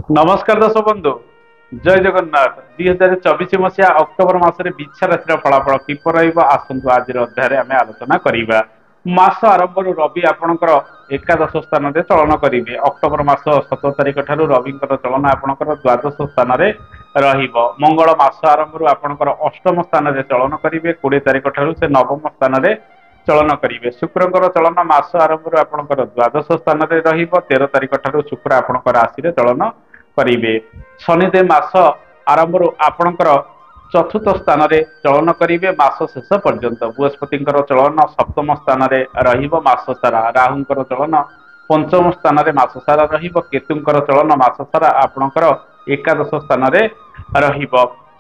नमस्कार दर्शक बंधु जय जगन्नाथ 2024 मसीहा अक्टोबर मासरे बिछा राशि फलाफल किपर आसतु आज अध्याय आम आलोचना करवा। मास आरंभ रवि आपणकर एकादश स्थान में चलन करेंगे। अक्टोबर मास 17 तारिख ठारू रवि चलन आपणकर द्वादश स्थान में मंगल मास आरंभ आपणकर अष्टम स्थान में चलन करेंगे। 20 तारिख ठारू से नवम स्थान में चलन करेंगे। शुक्रकर चलन मास आरंभ आपणकर द्वादश स्थान में 13 तारिख ठारू शुक्र आपणकर राशि चलन करेंगे। शनिदेव मास आरंभ आपणकर चतुर्थ स्थान में चलन करेंगे मास शेष पर्यंत। बृहस्पति चलन सप्तम स्थान में रस सारा। राहुंकर चलन पंचम स्थान में मास सारा केतुंकर चलन मास सारा आपणकर एकादश स्थान में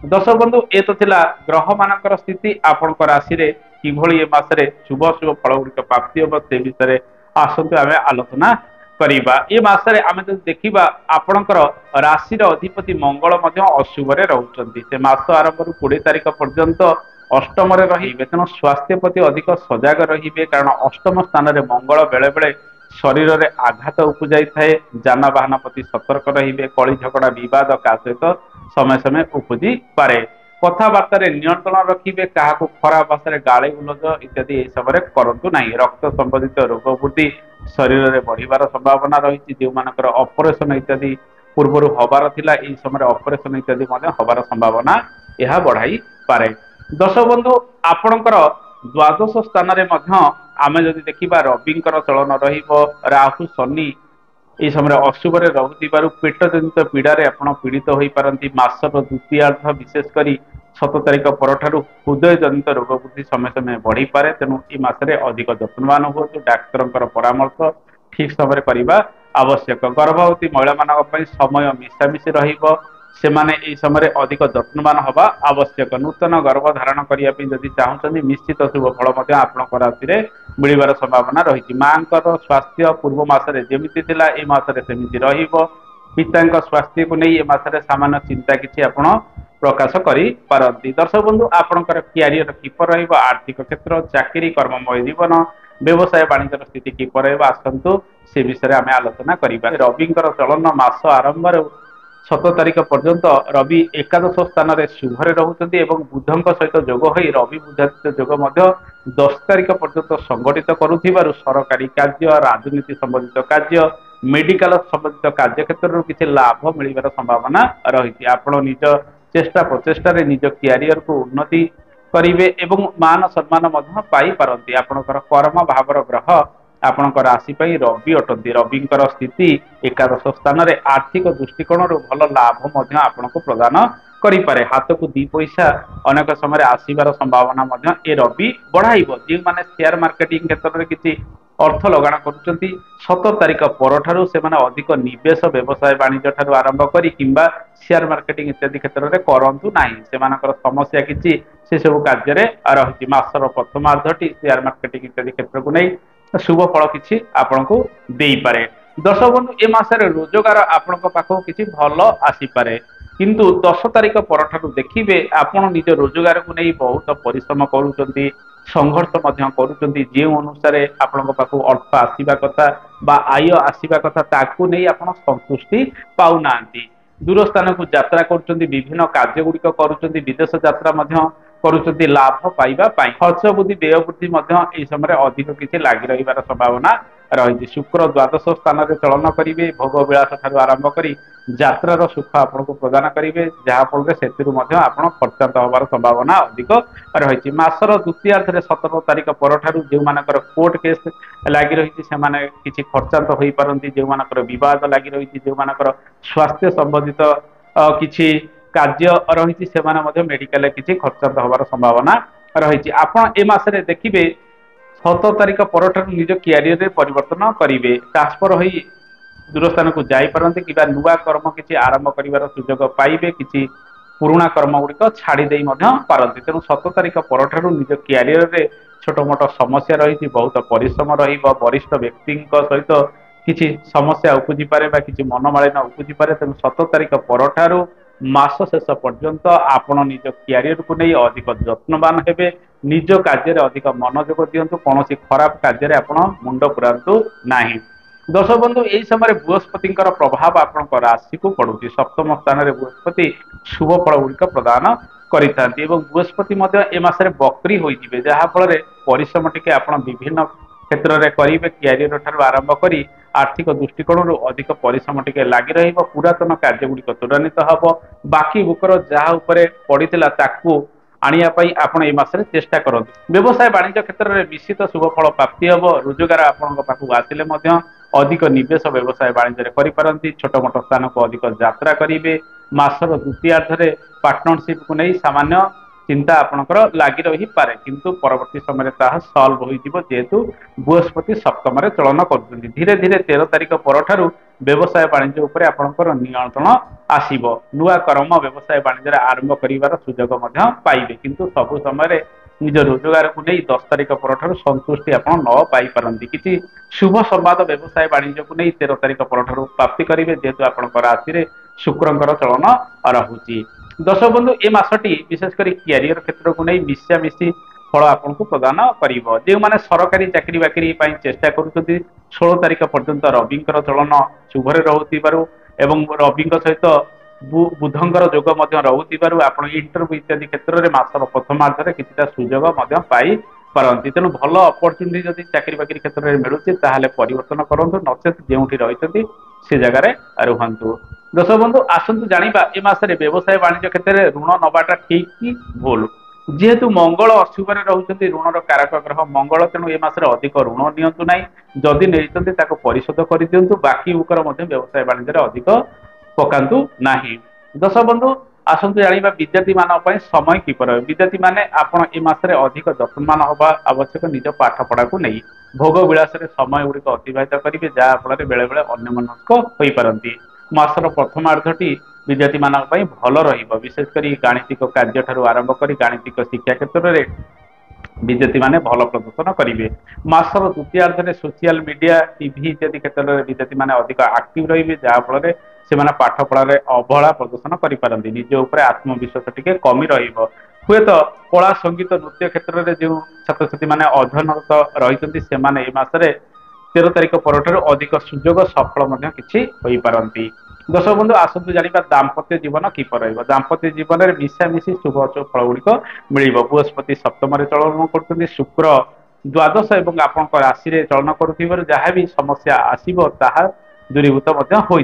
दर्शक बंधु ए तो थिला ग्रह मानकर स्थिति आपणक राशि रे किभଳି ए मासरे शुभ शुभ फल गुड़िक प्राप्ति हम से विषय आसतु आम आलोचना करिबा। ए मासरे आमे जो देखिबा आपणकर राशि अधिपति मंगल अशुभ रहउचंती। से मास आरंभ 20 तारिख पर्यंत अष्टम रहिबे। तेणु स्वास्थ्य प्रति अधिक सजग रहिबे कारण अष्टम स्थान में मंगल बेले बेले शरीर में आघात उपजाई थाए। जानवाहन प्रति सतर्क रहिबे। कली झगड़ा विवाद का सहित समय समय उपजी पारे। कथबार्ता नियंत्रण रखिए। क्या खराब भाषा गाड़ी गुलज इत्यादि यह समय करूँ ना। रक्त संबंधित रोग वृद्धि शरीर में बढ़िवार संभावना रही। जो मानकर ऑपरेशन इत्यादि पूर्वर हबार थिला एई समय ऑपरेशन इत्यादि हबार संभावना यह बढ़ाई पारे। दर्शक बंधु आपणकर द्वादश स्थान में आमे जदि देखिबा रविंकर चलन रहिबो। राहु शनि यह समय अशुभ रहुथिबारु पेट जनित पीड़ारे आपण पीड़ित होई पारंती। मासर द्वितीयार्ध विशेषकर 7 तारिख परठारु हृदय जनित रोग वृद्धि समय समय बढ़ी पारे। तेणु ए मासरे अधिक जत्नवान हुआ। डाक्तर परामर्श ठीक समय करने आवश्यक। गर्भवती महिला मान समय मिशामिशी रहिबो। सेमाने एई समय अधिक जत्नवान हवा आवश्यक। नूतन गर्भ धारण करने जदि चाहते निश्चित शुभ फल आपणक राशि में मिलबार संभावना रही। माँ स्वास्थ्य पूर्व मसरे जमीती थिला ए मासरे सेमिति रहिबो। पिता स्वास्थ्य को नहीं ए मासरे सामान्य चिंता किछि आपण प्रकाश करि पारंती। दर्शक बंधु आपणकर क्यारियर किपर रहिबो। आर्थिक क्षेत्र चाकरी कर्ममय जीवन व्यवसाय वाणिज्य स्थिति किपर रहिबो आसंतु से विषय आम आलोचना करिबा। रविंकर चलन मास आरंभ 7 तारिख पर्यंत रवि एकादश स्थान में शुभरे रहउचंती एवं बुधन सहित जोग होई रवि बुधादित्य जोग 10 तारिख पर्यंत संगठित करुथिबारु सरकारी कार्य राजनीति संबंधित कार्य मेडिकल संबंधित कार्य क्षेत्र किसी लाभ मिलबार संभावना रही। आपण निज चेष्टा प्रचेषा निज क्यारियर को उन्नति करिवे एवं मान सम्मान पाई पारंती। आपणकर कर्म भावर ग्रह आपणकर राशि रवि अटंती। रविंकर स्थिति एकादश स्थान में आर्थिक दृष्टिकोण भल लाभ आपको प्रदान करें। हाथ को 2 पैसा अनेक समय आसबार संभावना ए रवि बढ़ाइब। जो मैंने शेयर मार्केटिंग क्षेत्र में किसी अर्थ लगाण कर 17 तारिख पर से अधिक निवेश व्यवसाय वाणिज्य ठारू आरंभ करी किंबा शेयर मार्केटिंग इत्यादि क्षेत्र में करंतु नाही। सेमानकर समस्या किसी से सब कार्य रही। मासर प्रथमार्धटी शेयर मार्केटिंग इत्यादि क्षेत्र को नहीं शुभ फल किसी आपन को दे पारे। दर्शक बंधु ए मासरे रोजगार आपण पाखक किसी भल आसीपारे किंतु 10 तारिख परठारु देखिबे आपण निज रोजगार को नहीं बहुत परिश्रम करूचंती संघर्ष करूचंती। जे अनुसार आपण पाखक अर्थ आसीबा कथा बा आय आसीबा कथा ताकू नहीं आपण संतुष्टि पाउनांती। दूर स्थान को यात्रा करुचंती विभिन्न कार्य गुड़िक करुचंती विदेश यात्रा करुचंती लाभ पाइबा पाई। खर्च वृद्धि व्यय वृद्धि एई समय अधिक किसी लगी रहिबार संभावना रही। शुक्र द्वादश स्थान में चलन करेंगे। भोग विलास ठारू आरंभ करी यात्रार सुख आपको प्रदान करेंगे जहाँफल से खर्चांत हबार संभावना अधिक रही। मासर द्वितीयार्ध 17 तारिख पर जो मानकर कोर्ट केस लगी रही किसी खर्चांत हो पारती। जो मानकर विवाद लगी रही जो मानकर स्वास्थ्य संबंधित किसी कार्य रही से मेडिकल किसी खर्चांत हबार संभावना रही। आपण ए मासरे देखिबे 7 तारिख पर निज क्यारियर में परिवर्तन करेंगे। ट्रांसफर हो दूर स्थान को जापारती कि नुआ कर्म किसी आरंभ कर सुजोग पाइबे। किसी पुराणा कर्म गुड़िक छाड़ी पारती। तेणु 7 तारिख पर निज क्यारियर में छोट मोट समस्या रही बहुत परिश्रम वरिष्ठ व्यक्ति सहित किसी समस्या उपजी पारे किसी मनमालिन उपजी पारे। तेणु 7 तारिख पर मास शेष पर्यंत आपण निज क्यारियर को नहीं अधिक जत्नवान हेबे। निज कार्य अधिक मनोयोग दिंतु। कौन खराब कार्य आप मुंड पुरातु नहीं। दर्शक बंधु यही समय बृहस्पति प्रभाव आपण राशि को पड़ुची सप्तम स्थान में बृहस्पति शुभ फल गुड़िक प्रदान करिता बृहस्पति ए मासरे बक्री होइजिबे जहा फल परिश्रम टिके आपण विभिन्न क्षेत्र में करेंगे क्यारियर ठार आरंभ कर आर्थिक दृष्टिकोण अधिक परिश्रम टिके लगी रहिबो पुरातन कार्य गुड़िक त्वरान्वित हम बाकी बुकर जहाँ पड़ता ताकू आनिया आपण ए मासरे चेष्टा करंतु व्यवसाय वाणिज्य क्षेत्र में निश्चित शुभ फल प्राप्ति हम रोजगार आपण पाखक आसिले अधिक निवेश व्यवसाय वाणिज्य करिपारंती छोट मोट स्थान को अधिक यात्रा करेंगे मासर द्वितीयार्धरे पार्टनरशिप को नहीं सामान्य चिंता आपणकर लगी रही पारे किंतु परवर्ती समय सल्व हो जेहेतु बृहस्पति सप्तम चलन कर धीरे धीरे 13 तारिख पर व्यवसाय वाणिज्य उपर आपणकर नियंत्रण आसीबो नुआ कर्म व्यवसाय वाणिज्य आरंभ करिवार सुजोग पाइबे किंतु सबु समय निज रोजगार को नहीं 10 तारिख पर संतुष्टि आपण न पाई पारंती किछि शुभ संवाद व्यवसाय वाणिज्य को नहीं 13 तारिख पर प्राप्ति करेंगे जेहेतु आपणकर राशि शुक्रंकर चलन रहुची दर्शक बंधु ए मासटी विशेषकर क्यारियर क्षेत्र को नहीं मिशामिशी फल आपन को प्रदान करिवो जे माने सरकारी चाकरी बाकरी पई चेष्टा करूछथि 16 तारिख पर्यंत रविंकर चलन शुभरे रहउतिबारु एवं रविंक सहित बुधंकर जोग मध्य रहउतिबारु आपन इंटरव्यू इत्यादि क्षेत्र में मासर प्रथमार्धरे किछिटा सुजोग मध्य पाई पारंती तेणु भल अपरच्युनिटी जदि चाकरी बाकरी क्षेत्र में मिलुछि ताहाले परिवर्तन करंतु नचेत जेउठी रहितथि से जगह रहंतु दर्शक बंधु आसंतु जानिबा ए मासरे व्यवसाय वाणिज्य क्षेत्र में ऋण नबाटा ठीक कि भूल जेहेतु मंगल अशुभरे रहउछथि ऋणर कारक ग्रह मंगल तेणु ए मासरे अधिक ऋण नियंतु नाही जदि नेइछथि ताको परिशोध करि दियंतु बाकी उकर मध्ये व्यवसाय वाणिज्य अधिक पकांतु नाही दर्शक बंधु आसंतु जानिबा विद्यार्थी मान पय समय किपर विद्यार्थी माने आपण ए मासरे अधिक जत्नमान होबा आवश्यक निज पाठ पढ़ा को नहीं भोग विलास समय गुड़िक अतिबाहित करेंगे जहाँ फल बेले बेले अन्यमनस्क होई पारंती मासर प्रथमार्धटी विद्यार्थी मान भल विशेषकर गाणितिक कार्य ठारू आरंभ कर गाणितिक शिक्षा क्षेत्र में विद्यार्थी माने भल प्रदर्शन करेंगे मासर द्वितीयार्धरे सोशल मीडिया टीवी इत्यादि क्षेत्र में विद्यार्थी माने अधिक एक्टिव रहिबे जहाँ फल से पाठ पढ़ार अवहेला प्रदर्शन करें निज उपर आत्मविश्वास टिके कमी रहिबो हुए तो कला संगीत नृत्य क्षेत्र में जो छात्र छात्री मैंने अध्ययनरत रही से मासरे 13 तारिख पर अधिक सुजोग सफल किसी हो पारती दर्शक बंधु आसतु जानिबा दाम्पत्य जीवन किपर रहिबो दाम्पत्य जीवन में मिशामिशी शुभ अशुभ फल गुड़िक मिल बृहस्पति सप्तम चलन कर शुक्र द्वादश एवं आपण राशि चलन कर जहाँ भी समस्या आसो ताहा दूरीभूत हो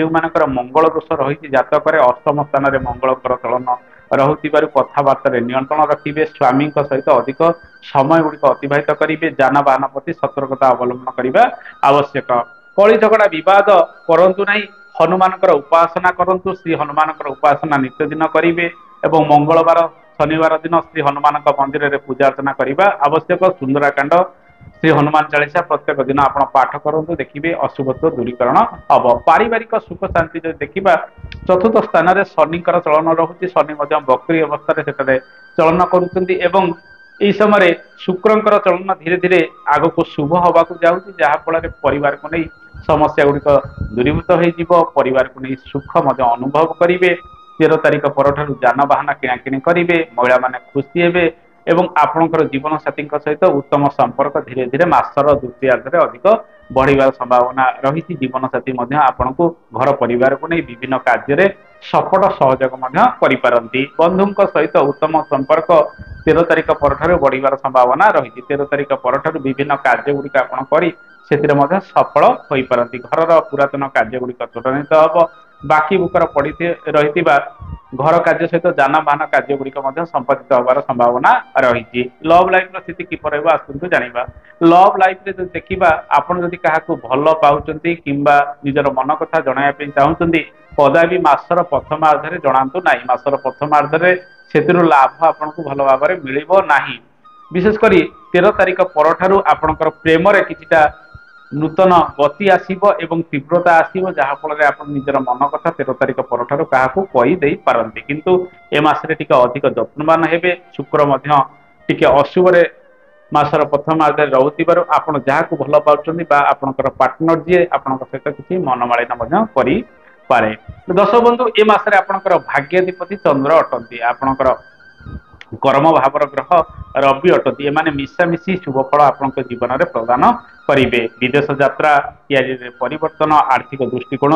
मानकर मंगल दोष रही जातक अष्टम स्थान में मंगल चलन रहूतिबारु कथबार्ता नियंत्रण रखिए स्वामी सहित अधिक समय गुड़िक अतिबाहित करेंगे जानवाहन प्रति सतर्कता अवलंबन करने आवश्यक कली झगड़ा बद करंतु नहीं हनुमान उपासना करंतु श्री हनुमान उपासना नित्य दिन करेंगे एवं मंगलवार शनिवार दिन श्री हनुमान मंदिर में पूजा अर्चना करने आवश्यक सुंदराकांड श्री हनुमान चालीसा प्रत्येक दिन आप पाठ करूँ देखिए अशुभत्व दूरीकरण हम पारिवारिक सुख शांति जो देखा चतुर्थ स्थान में शनिकर चलन रोचे शनि बक्री अवस्था चलन करुँच यही समय शुक्रंकर चलन धीरे धीरे आग को शुभ हवा जाऊँगी जहाँफल परिवार को नहीं समस्या गुड़िक दूरीभूत हो परिवार को नहीं सुख अनुभव करेंगे 13 तारिख पर जानवाहन किणाकिणी करेंगे महिला माने खुशी हेबे एवं आपणकर जीवन साथी सहित उत्तम संपर्क धीरे धीरे मासर द्वितीयार्धरे अधिक बढ़िबार संभावना रही जीवन साथी आपण को घर परिवार को नहीं विभिन्न कार्य सपोर्ट सहयोग करिपारंती बंधु सहित उत्तम संपर्क 13 तारिख पर बढ़िबार संभावना रही 13 तारिख पर विभिन्न कार्य गुड़िक आपण करी से सफल हो पारती घर पुरातन कार्य गुड़िक त्वरान्वित हम बाकी बुकर पड़ी रही घर कार्य सहित जानवाहन कार्य गुड़िक संपादित होवार संभावना रही लव लाइफ स्थिति किपर आसतु जाना लव लाइफ देखा आपड़ जदि क्या भल पाँच कि निजर मन कथा जन चाहते कदापि मासर प्रथमार्धरे जनातु ना मासर प्रथमार्धरे से लाभ आपन को भल भाव में मिल ना विशेषकर 13 तारिख पर आपणकर प्रेम किछिटा नूतन गति आसीबो एवं तीव्रता आसीबो जहाँ फल आप निजर मन कथा 13 तारिख पर क्या कहीदे पारती किंतु ए मासरे टिके अधिक जत्नवान हेबे शुक्र टिके अशुभरे मासर प्रथम आर्धे रहूतिबारु आपण जहाँ भल पाउछन्ती बा आपणकर पार्टनर जी आपण सहित किसी मनमालिन्य करि पारे दर्शक बंधु ए मासरे आपणकर भाग्याधिपति चंद्र अटंती आपणकर कर्म भावर ग्रह रवि अटती एमाने मिशामिशी शुभ फल आपंक जीवन में प्रदान करेंगे विदेश यात्रा या परिवर्तन आर्थिक दृष्टिकोण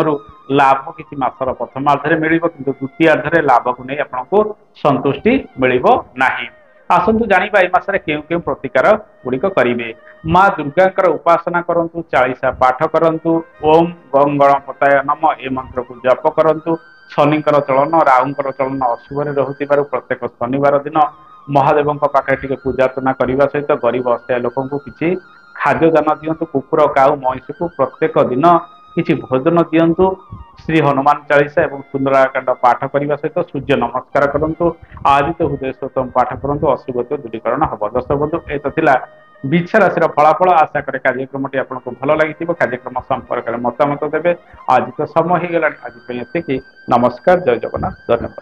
लाभ किसी मासर प्रथमार्धे मिल कि द्वितीयार्धे लाभ को नहीं आपको संतुष्टि मिल नहीं आसतु जाना ए मासरे केउ केउ प्रतिकार गुड़िक करेंगे माँ दुर्गा उपासना करंतु 40 पाठ करंतु ओम गं गणपताय नम ए मंत्र को जप करंतु शनिकर चलन राहुंकर चलन अशुभ रोकु प्रत्येक शनिवार दिन महादेव पाखे टे पूजा अर्चना करने सहित गरीब असहाय लोक किसी खाद्य दान दिंतु कुकुर काऊ महिष को प्रत्येक दिन किसी भोजन दिंतु श्री हनुमान चालीसा और सुंदरकांड पाठ करने सहित सूर्य नमस्कार करूँ आदित्य हृदय स्तोत्रम पाठ करूँ अशुभ दूरीकरण हम दर्शक बंधु ये बिच्छा राशि फलाफल आशा करे कार्यक्रम आपको भल लगी कार्यक्रम संपर्क में मतामत देवे आज तो समय हो गला आज नमस्कार जय जगन्नाथ धन्यवाद।